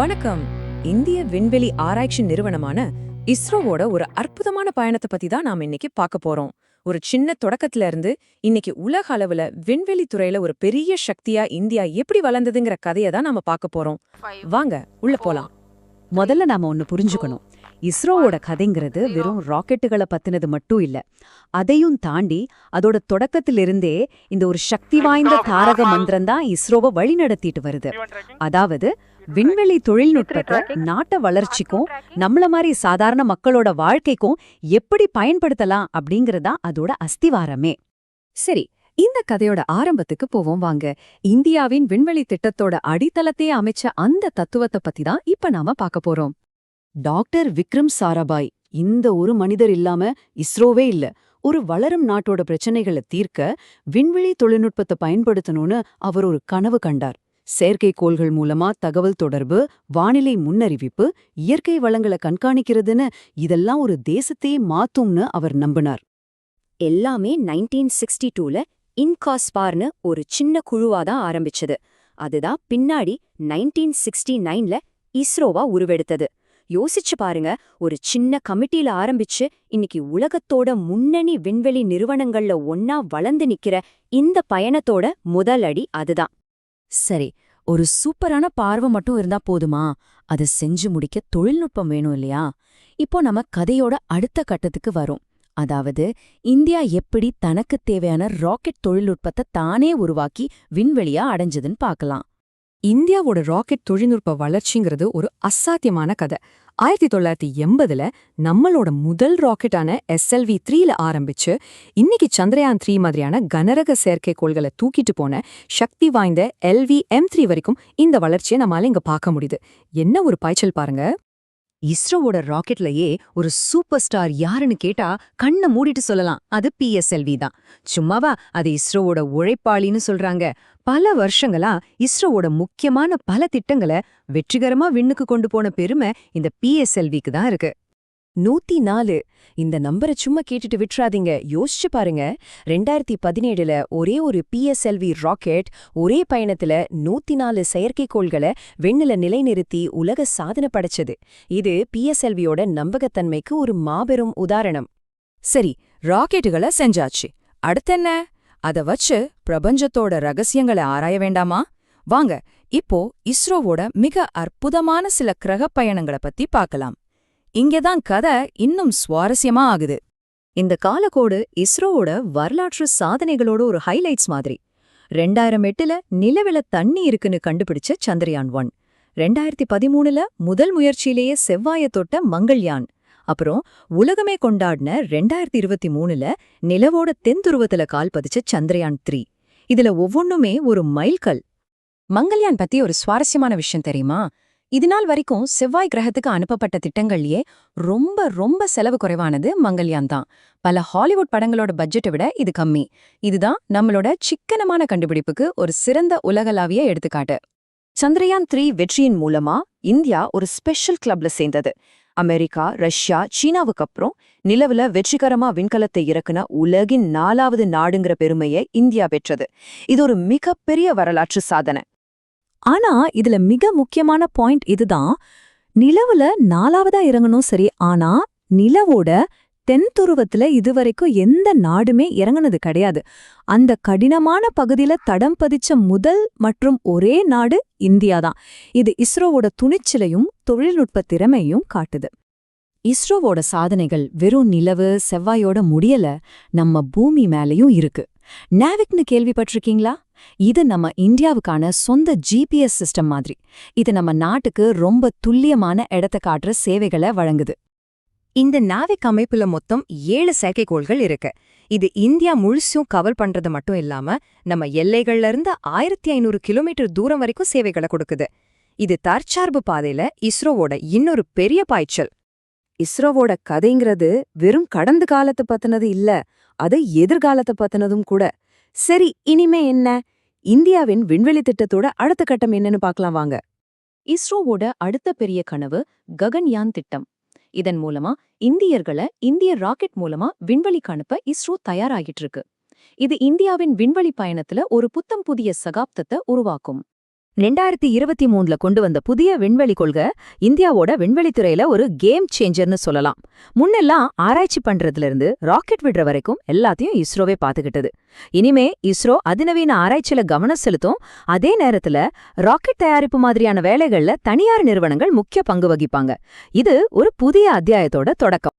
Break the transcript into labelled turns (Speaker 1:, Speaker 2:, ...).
Speaker 1: வணக்கம். இந்திய விண்வெளி ஆராய்ச்சி நிறுவனமான இஸ்ரோவோட ஒரு அற்புதமான பயணத்தை பத்தி தான் நாம இன்னைக்கு பார்க்க போறோம். ஒரு சின்ன தொடக்கத்துல இருந்து இன்னைக்கு உலக அளவுல விண்வெளி துறையில ஒரு பெரிய சக்தியா இந்தியா எப்படி வளர்ந்ததுங்கிற கதையை தான் நாம பார்க்க போறோம். வாங்க உள்ள போலாம்.
Speaker 2: முதல்ல நாம ஒன்னு புரிஞ்சுக்கணும். இஸ்ரோவோட கதைங்கிறது வெறும் ராக்கெட்டுகளை பத்தினது மட்டும் இல்ல. அதையும் தாண்டி அதோட தொடக்கத்திலிருந்தே இந்த ஒரு சக்தி வாய்ந்த தாரக மந்திரம் தான் இஸ்ரோவை வழிநடத்திட்டு வருது. அதாவது விண்வெளி தொழில்நுட்பத்தை நாட்ட வளர்ச்சிக்கும் நம்மள மாதிரி சாதாரண மக்களோட வாழ்க்கைக்கும் எப்படி பயன்படுத்தலாம் அப்படிங்கறதா அதோட அஸ்திவாரமே.
Speaker 1: சரி, இந்த கதையோட ஆரம்பத்துக்கு போவோம் வாங்க. இந்தியாவின் விண்வெளி திட்டத்தோட அடித்தளத்தையே அமைச்ச அந்த தத்துவத்தை பத்தி தான் இப்ப நாம பார்க்க போறோம்.
Speaker 2: டாக்டர் விக்ரம் சாராபாய் இந்த ஒரு மனிதர் இல்லாம இஸ்ரோவே இல்ல. ஒரு வளரும் நாட்டோட பிரச்சனைகளை தீர்க்க விண்வெளி தொழில்நுட்பத்தை பயன்படுத்தணும்னு அவர் ஒரு கனவு கண்டார். செயற்கைக்கோள்கள் மூலமா தகவல் தொடர்பு, வானிலை முன்னறிவிப்பு, இயற்கை வளங்களை கண்காணிக்கிறதுன்னு இதெல்லாம் ஒரு தேசத்தையே மாத்தும்னு அவர் நம்பினார்.
Speaker 3: எல்லாமே 1962ல இன்காஸ்பார்னு ஒரு சின்ன குழுவாதான் ஆரம்பிச்சது. அதுதான் பின்னாடி 1969ல இஸ்ரோவா உருவெடுத்தது. யோசிச்சு பாருங்க, ஒரு சின்ன கமிட்டியில ஆரம்பிச்சு இன்னைக்கு உலகத்தோட முன்னணி விண்வெளி நிறுவனங்கள்ல ஒன்னா வளர்ந்து நிக்கிற இந்த பயணத்தோட முதல் அடி அதுதான்.
Speaker 2: சரி, ஒரு சூப்பரான பார்வை மட்டும் இருந்தா போதுமா? அதை செஞ்சு முடிக்க தொழில்நுட்பம் வேணும் இல்லையா? இப்போ நம்ம கதையோட அடுத்த கட்டத்துக்கு வரோம். அதாவது இந்தியா எப்படி தனக்கு தேவையான ராக்கெட் தொழில்நுட்பத்தை தானே உருவாக்கி விண்வெளியா அடைஞ்சதுன்னு பார்க்கலாம்.
Speaker 1: இந்தியாவோட ராக்கெட் தொழில்நுட்ப வளர்ச்சிங்கிறது ஒரு அசாத்தியமான கதை. 1980ல நம்மளோட முதல் ராக்கெட்டான SLV-3ல ஆரம்பிச்சு இன்னைக்கு சந்திரயான் 3 மாதிரியான கனரக செயற்கைக்கோள்களை தூக்கிட்டு போன சக்தி வாய்ந்த LV-M3 வரைக்கும் இந்த வளர்ச்சியை நம்மால இங்க பார்க்க முடியுது. என்ன ஒரு பாய்ச்சல் பாருங்க.
Speaker 2: இஸ்ரோவோட ராக்கெட்லயே ஒரு சூப்பர் ஸ்டார் யாருன்னு கேட்டா கண்ணை மூடிட்டு சொல்லலாம், அது PSLV தான். சும்மாவா அது இஸ்ரோவோட உழைப்பாளின்னு சொல்றாங்க. பல வருஷங்களா இஸ்ரோவோட முக்கியமான பல திட்டங்களை வெற்றிகரமா விண்ணுக்கு கொண்டு போன பெருமை இந்த PSLVக்கு தான் இருக்கு. 104 இந்த நம்பரை சும்மா கேட்டுட்டு விட்டுறாதீங்க. யோசிச்சு பாருங்க, 2017ல ஒரே ஒரு PSLV ராக்கெட் ஒரே பயணத்துல 104 செயற்கைக்கோள்களை விண்ணுல நிலைநிறுத்தி உலக சாதனை படைச்சது. இது PSLVயோட நம்பகத்தன்மைக்கு ஒரு மாபெரும் உதாரணம்.
Speaker 1: சரி, ராக்கெட்டுகளை செஞ்சாச்சு. அடுத்தென்ன? அத வச்சு பிரபஞ்சத்தோட ரகசியங்களை ஆராய வேண்டாமா? வாங்க இப்போ இஸ்ரோவோட மிக அற்புதமான சில கிரக பயணங்களை பத்தி பார்க்கலாம். இங்கதான் கதை இன்னும் சுவாரஸ்யமா ஆகுது.
Speaker 2: இந்த காலக்கோடு இஸ்ரோவோட வரலாற்று சாதனைகளோட ஒரு ஹைலைட்ஸ் மாதிரி. 2008ல நிலவில தண்ணி இருக்குன்னு கண்டுபிடிச்ச சந்திரயான் 1, 2013ல முதல் முயற்சியிலேயே செவ்வாய தொட்ட மங்கள்யான், அப்புறம் உலகமே கொண்டாடின 2023ல நிலவோட தென்துருவத்துல கால் பதிச்ச சந்திரயான் 3. இதுல ஒவ்வொன்னுமே ஒரு மைல்கல்.
Speaker 1: மங்கள்யான் பத்தி ஒரு சுவாரஸ்யமான விஷயம் தெரியுமா? இதுநாள் வரைக்கும் செவ்வாய் கிரகத்துக்கு அனுப்பப்பட்ட திட்டங்கள்லயே ரொம்ப செலவு குறைவானது மங்கள்யான் தான். பல ஹாலிவுட் படங்களோட பட்ஜெட்டை விட இது கம்மி. இதுதான் நம்மளோட சிக்கனமான கண்டுபிடிப்புக்கு ஒரு சிறந்த உலகளாவிய எடுத்துக்காட்டு.
Speaker 3: சந்திரயான் 3 வெற்றியின் மூலமா இந்தியா ஒரு ஸ்பெஷல் கிளப்ல சேர்ந்தது. அமெரிக்கா, ரஷ்யா, சீனாவுக்கு அப்புறம் நிலவுல வெற்றிகரமா விண்கலத்தை இறக்குன உலகின் 4வது நாடுங்கிற பெருமையை இந்தியா பெற்றது. இது ஒரு மிகப்பெரிய வரலாற்று சாதனை.
Speaker 2: ஆனா இதுல மிக முக்கியமான பாயிண்ட் இதுதான். நிலவுல 4வதா இறங்கணும் சரி, ஆனா நிலவோட தென்துருவத்துல இதுவரைக்கும் எந்த நாடுமே இறங்குனது கிடையாது. அந்த கடினமான பகுதியில தடம் பதிச்ச முதல் மற்றும் ஒரே நாடு இந்தியாதான். இது இஸ்ரோவோட துணிச்சலையும் தொழில்நுட்ப திறமையும் காட்டுது. இஸ்ரோவோட சாதனைகள் வெறும் நிலவு, செவ்வாயோட முடியல, நம்ம பூமி மேலயும் இருக்கு. நாவிக்னு கேள்விப்பட்டிருக்கீங்களா? இது நம்ம இந்தியாவுக்கான சொந்த GPS சிஸ்டம் மாதிரி. இது நம்ம நாட்டுக்கு ரொம்ப துல்லியமான இடத்தை காட்டுற சேவைகளை வழங்குது.
Speaker 1: இந்த நாவிக் அமைப்புல மொத்தம் 7 செயற்கைக்கோள்கள் இருக்கு. இது இந்தியா முழுசும் கவர் பண்றது மட்டும் இல்லாம நம்ம எல்லைகள்ல இருந்து 1500 கிலோமீட்டர் தூரம் வரைக்கும் சேவைகளை கொடுக்குது. இது தற்சார்பு பாதையில இஸ்ரோவோட இன்னொரு பெரிய பாய்ச்சல்.
Speaker 3: இஸ்ரோவோட கதைங்கிறது வெறும் கடந்த காலத்தை பத்தினது இல்ல, அது எதிர்காலத்தை பத்தினதும் கூட. சரி, இனிமே என்ன? இந்தியாவின் விண்வெளி திட்டத்தோட அடுத்த கட்டம் என்னன்னு பார்க்கலாம் வாங்க.
Speaker 2: இஸ்ரோவோட அடுத்த பெரிய கனவு ககன்யான் திட்டம். இதன் மூலமா இந்தியர்களை இந்திய ராக்கெட் மூலமா விண்வெளிக்கு அனுப்ப இஸ்ரோ தயாராகிட்டு இருக்கு. இது இந்தியாவின் விண்வெளி பயணத்துல ஒரு புத்தம் புதிய சகாப்தத்தை உருவாக்கும். 2023ல கொண்டு வந்த புதிய விண்வெளி கொள்கை இந்தியாவோட விண்வெளித்துறையில ஒரு கேம் சேஞ்சர்னு சொல்லலாம். முன்னெல்லாம் ஆராய்ச்சி பண்றதுல இருந்து ராக்கெட் விடுற வரைக்கும் எல்லாத்தையும் இஸ்ரோவே பாத்துக்கிட்டது. இனிமே இஸ்ரோ அதிநவீன ஆராய்ச்சியில கவனம் செலுத்தும். அதே நேரத்துல ராக்கெட் தயாரிப்பு மாதிரியான வேலைகள்ல தனியார் நிறுவனங்கள் முக்கிய பங்கு வகிப்பாங்க. இது ஒரு புதிய அத்தியாயத்தோட தொடக்கம்.